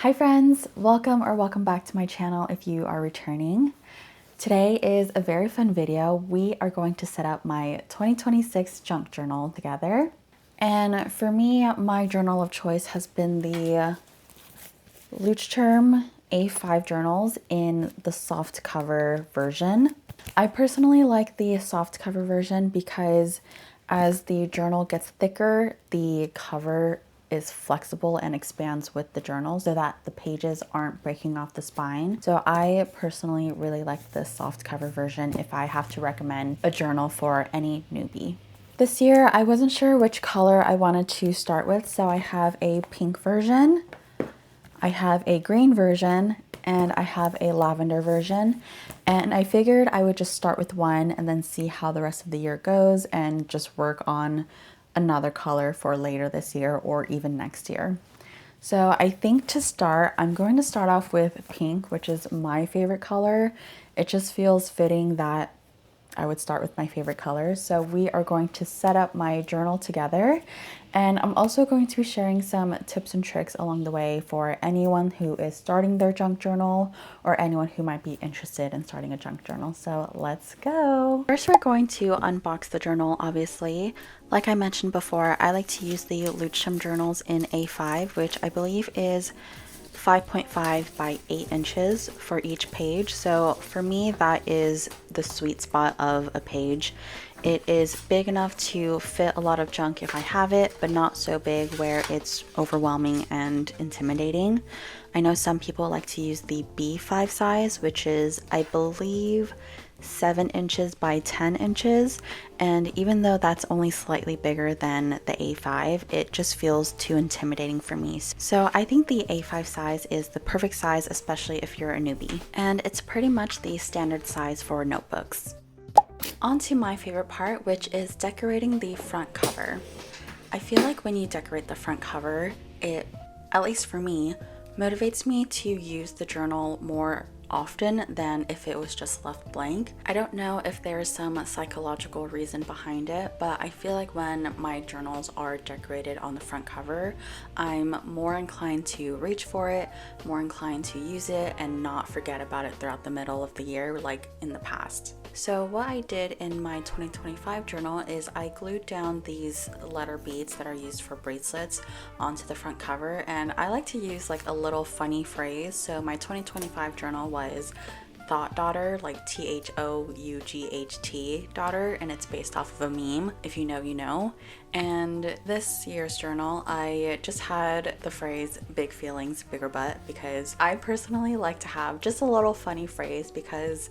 Hi friends, welcome back to my channel if you are returning. Today is a very fun video. We are going to set up my 2026 junk journal together. And for me, my journal of choice has been the Leuchtturm A5 journals in the soft cover version. I personally like the soft cover version because as the journal gets thicker, the cover is flexible and expands with the journal so that the pages aren't breaking off the spine. So I personally really like the soft cover version if I have to recommend a journal for any newbie. This year, I wasn't sure which color I wanted to start with, so I have a pink version, I have a green version, and I have a lavender version. And I figured I would just start with one and then see how the rest of the year goes and just work on another color for later this year or even next year. So I think to start, I'm going to start off with pink, which is my favorite color. It just feels fitting that I would start with my favorite colors. So we are going to set up my journal together, and I'm also going to be sharing some tips and tricks along the way for anyone who is starting their junk journal or anyone who might be interested in starting a junk journal. So let's go. First, we're going to unbox the journal, obviously. Like I mentioned before, I like to use the Leuchtturm journals in A5, which I believe is 5.5 by 8 inches for each page. So for me, that is the sweet spot of a page. It is big enough to fit a lot of junk if I have it, but not so big where it's overwhelming and intimidating. I know some people like to use the B5 size, which is, I believe, 7 inches by 10 inches, and even though that's only slightly bigger than the A5, it just feels too intimidating for me. So I think the A5 size is the perfect size, especially if you're a newbie, and it's pretty much the standard size for notebooks. On to my favorite part, which is decorating the front cover. I feel like when you decorate the front cover, it, at least for me, motivates me to use the journal more often than if it was just left blank. I don't know if there's some psychological reason behind it, but I feel like when my journals are decorated on the front cover, I'm more inclined to reach for it, more inclined to use it, and not forget about it throughout the middle of the year like in the past. So what I did in my 2025 journal is I glued down these letter beads that are used for bracelets onto the front cover, and I like to use like a little funny phrase. So my 2025 journal was Thought Daughter, like THOUGHT daughter, and it's based off of a meme. If you know, you know. And this year's journal, I just had the phrase big feelings, bigger butt, because I personally like to have just a little funny phrase because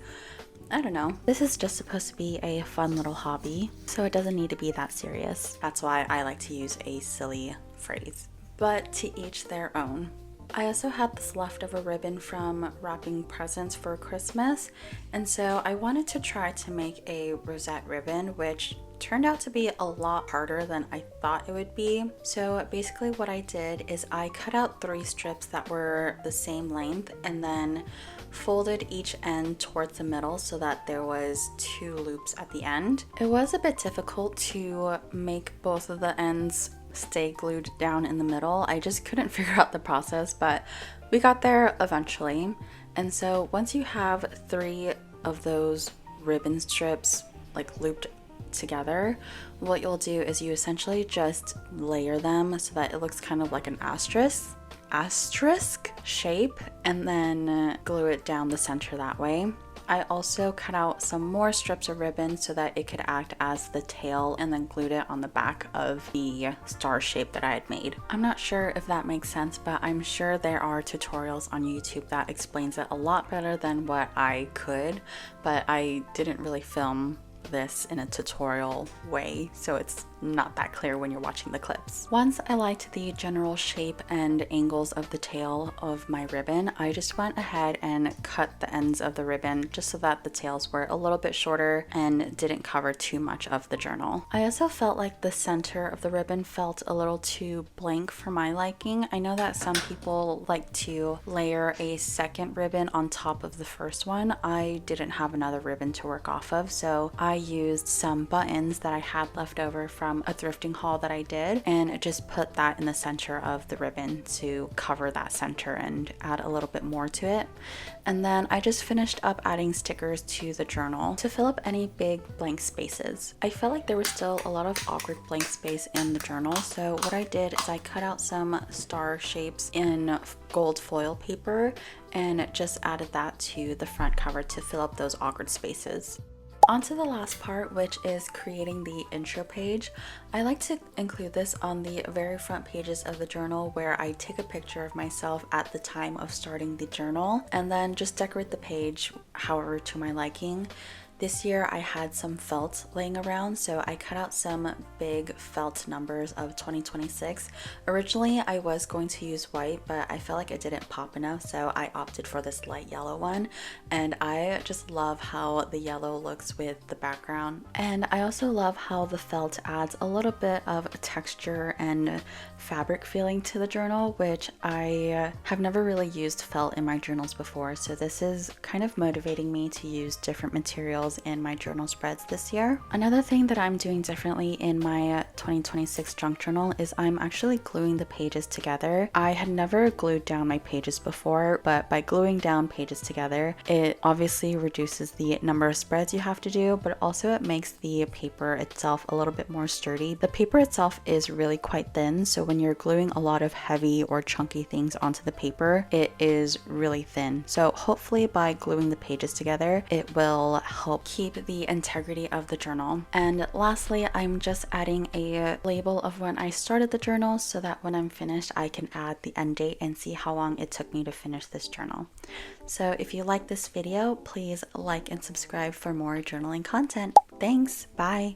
I don't know. This is just supposed to be a fun little hobby, so it doesn't need to be that serious. That's why I like to use a silly phrase. But to each their own. I also had this leftover ribbon from wrapping presents for Christmas, and so I wanted to try to make a rosette ribbon, which turned out to be a lot harder than I thought it would be. So basically what I did is I cut out 3 strips that were the same length and then folded each end towards the middle so that there was 2 loops at the end. It was a bit difficult to make both of the ends stay glued down in the middle. I just couldn't figure out the process, but we got there eventually. And so once you have 3 of those ribbon strips like looped together, what you'll do is you essentially just layer them so that it looks kind of like an asterisk shape, and then glue it down the center that way. I also cut out some more strips of ribbon so that it could act as the tail, and then glued it on the back of the star shape that I had made. I'm not sure if that makes sense, but I'm sure there are tutorials on YouTube that explains it a lot better than what I could, but I didn't really film this in a tutorial way, so it's not that clear when you're watching the clips. Once I liked the general shape and angles of the tail of my ribbon, I just went ahead and cut the ends of the ribbon just so that the tails were a little bit shorter and didn't cover too much of the journal. I also felt like the center of the ribbon felt a little too blank for my liking. I know that some people like to layer a second ribbon on top of the first one. I didn't have another ribbon to work off of, so I used some buttons that I had left over from a thrifting haul that I did and just put that in the center of the ribbon to cover that center and add a little bit more to it. And then I just finished up adding stickers to the journal to fill up any big blank spaces. I felt like there was still a lot of awkward blank space in the journal, so what I did is I cut out some star shapes in gold foil paper and just added that to the front cover to fill up those awkward spaces. On to the last part, which is creating the intro page. I like to include this on the very front pages of the journal where I take a picture of myself at the time of starting the journal and then just decorate the page however to my liking. This year I had some felt laying around, so I cut out some big felt numbers of 2026. Originally I was going to use white, but I felt like it didn't pop enough, so I opted for this light yellow one. And I just love how the yellow looks with the background. And I also love how the felt adds a little bit of texture and fabric feeling to the journal, which I have never really used felt in my journals before. So this is kind of motivating me to use different materials in my journal spreads this year. Another thing that I'm doing differently in my 2026 junk journal is I'm actually gluing the pages together. I had never glued down my pages before, but by gluing down pages together, it obviously reduces the number of spreads you have to do, but also it makes the paper itself a little bit more sturdy. The paper itself is really quite thin, so when you're gluing a lot of heavy or chunky things onto the paper, it is really thin. So hopefully by gluing the pages together, it will help keep the integrity of the journal. And lastly, I'm just adding a label of when I started the journal so that when I'm finished, I can add the end date and see how long it took me to finish this journal. So if you like this video, please like and subscribe for more journaling content. Thanks, bye!